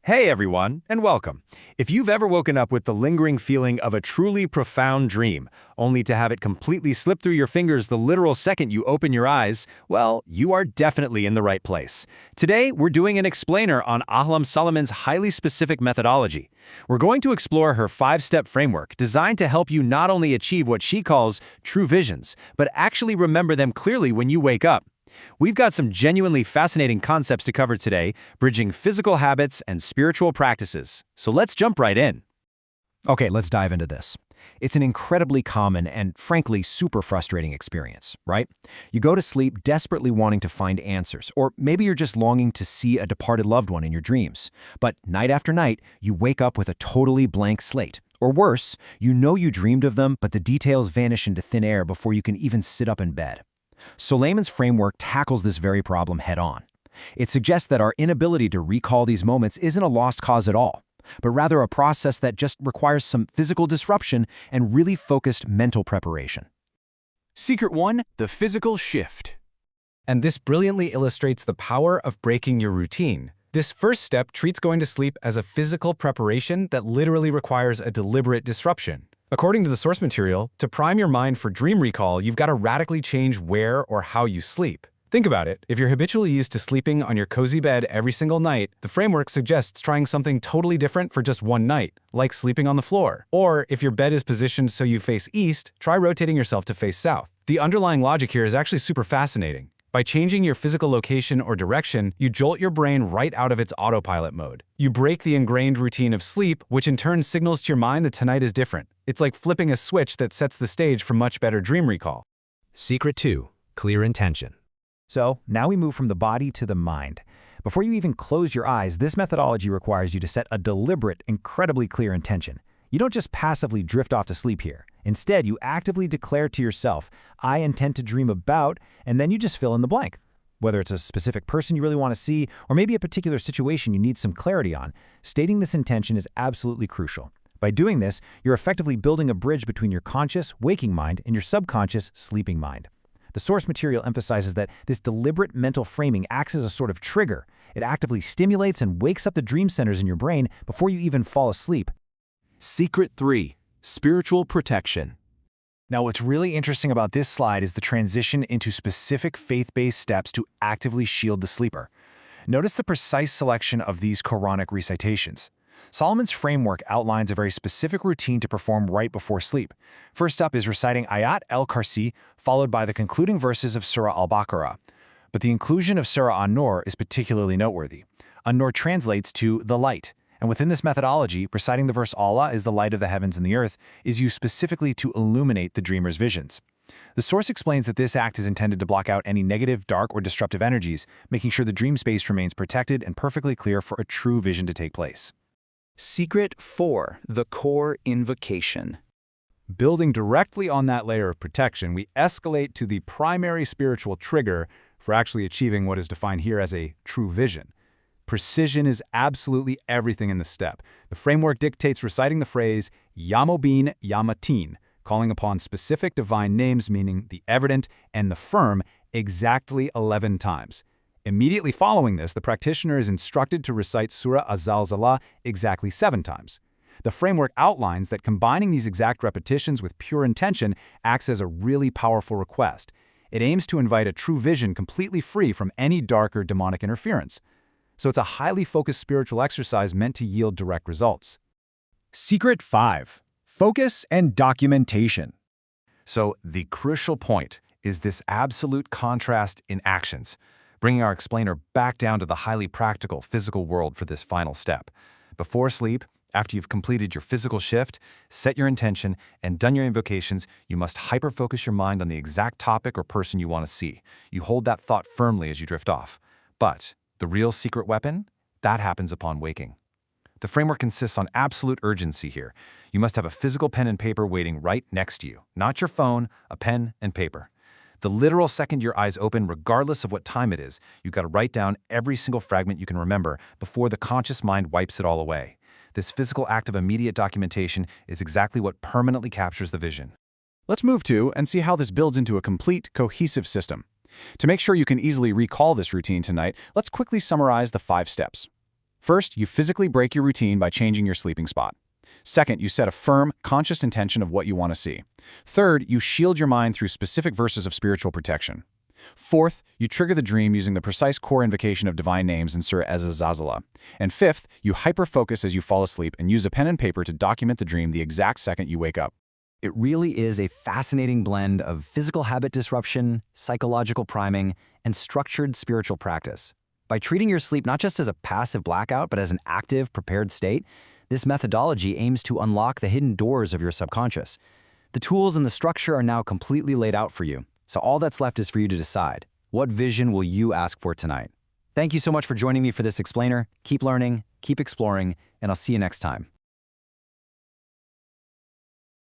Hey everyone, and welcome. If you've ever woken up with the lingering feeling of a truly profound dream, only to have it completely slip through your fingers the literal second you open your eyes, well, you are definitely in the right place. Today, we're doing an explainer on Ahlam Soliman's highly specific methodology. We're going to explore her 5-step framework designed to help you not only achieve what she calls true visions, but actually remember them clearly when you wake up. We've got some genuinely fascinating concepts to cover today, bridging physical habits and spiritual practices. So let's jump right in. Okay, let's dive into this. It's an incredibly common and, frankly, super frustrating experience, right? You go to sleep desperately wanting to find answers, or maybe you're just longing to see a departed loved one in your dreams. But night after night, you wake up with a totally blank slate. Or worse, you know you dreamed of them, but the details vanish into thin air before you can even sit up in bed. Soliman's framework tackles this very problem head-on. It suggests that our inability to recall these moments isn't a lost cause at all, but rather a process that just requires some physical disruption and really focused mental preparation. Secret 1. The physical shift. And this brilliantly illustrates the power of breaking your routine. This first step treats going to sleep as a physical preparation that literally requires a deliberate disruption. According to the source material, to prime your mind for dream recall, you've got to radically change where or how you sleep. Think about it. If you're habitually used to sleeping on your cozy bed every single night, the framework suggests trying something totally different for just one night, like sleeping on the floor. Or if your bed is positioned so you face east, try rotating yourself to face south. The underlying logic here is actually super fascinating. By changing your physical location or direction, you jolt your brain right out of its autopilot mode. You break the ingrained routine of sleep, which in turn signals to your mind that tonight is different. It's like flipping a switch that sets the stage for much better dream recall. Secret 2. Clear intention. So, now we move from the body to the mind. Before you even close your eyes, this methodology requires you to set a deliberate, incredibly clear intention. You don't just passively drift off to sleep here. Instead, you actively declare to yourself, I intend to dream about, and then you just fill in the blank. Whether it's a specific person you really want to see, or maybe a particular situation you need some clarity on, stating this intention is absolutely crucial. By doing this, you're effectively building a bridge between your conscious, waking mind and your subconscious, sleeping mind. The source material emphasizes that this deliberate mental framing acts as a sort of trigger. It actively stimulates and wakes up the dream centers in your brain before you even fall asleep. Secret 3. Spiritual protection. Now, what's really interesting about this slide is the transition into specific faith-based steps to actively shield the sleeper. Notice the precise selection of these Quranic recitations. Soliman's framework outlines a very specific routine to perform right before sleep. First up is reciting Ayat al-Kursi, followed by the concluding verses of Surah al-Baqarah. But the inclusion of Surah an-Nur is particularly noteworthy. An-Nur translates to the light. And within this methodology, reciting the verse Allah is the light of the heavens and the earth is used specifically to illuminate the dreamer's visions. The source explains that this act is intended to block out any negative, dark, or disruptive energies, making sure the dream space remains protected and perfectly clear for a true vision to take place. Secret 4. The core invocation. Building directly on that layer of protection, we escalate to the primary spiritual trigger for actually achieving what is defined here as a true vision. Precision is absolutely everything in the step. The framework dictates reciting the phrase Yamobin Yamatin, calling upon specific divine names meaning the evident and the firm exactly 11 times. Immediately following this, the practitioner is instructed to recite Surah Az-Zalzalah exactly 7 times. The framework outlines that combining these exact repetitions with pure intention acts as a really powerful request. It aims to invite a true vision completely free from any dark or demonic interference. So it's a highly focused spiritual exercise meant to yield direct results. Secret 5. Focus and documentation. So the crucial point is this absolute contrast in actions, bringing our explainer back down to the highly practical physical world for this final step. Before sleep, after you've completed your physical shift, set your intention, and done your invocations, you must hyper-focus your mind on the exact topic or person you want to see. You hold that thought firmly as you drift off. But the real secret weapon? That happens upon waking. The framework insists on absolute urgency here. You must have a physical pen and paper waiting right next to you. Not your phone, a pen and paper. The literal second your eyes open, regardless of what time it is, you've got to write down every single fragment you can remember before the conscious mind wipes it all away. This physical act of immediate documentation is exactly what permanently captures the vision. Let's move to and see how this builds into a complete, cohesive system. To make sure you can easily recall this routine tonight, let's quickly summarize the 5 steps. First, you physically break your routine by changing your sleeping spot. Second, you set a firm, conscious intention of what you want to see. Third, you shield your mind through specific verses of spiritual protection. Fourth, you trigger the dream using the precise core invocation of divine names in Surah Az-Zalzala. And fifth, you hyper-focus as you fall asleep and use a pen and paper to document the dream the exact second you wake up. It really is a fascinating blend of physical habit disruption, psychological priming, and structured spiritual practice. By treating your sleep not just as a passive blackout, but as an active, prepared state, this methodology aims to unlock the hidden doors of your subconscious. The tools and the structure are now completely laid out for you, so all that's left is for you to decide. What vision will you ask for tonight? Thank you so much for joining me for this explainer. Keep learning, keep exploring, and I'll see you next time.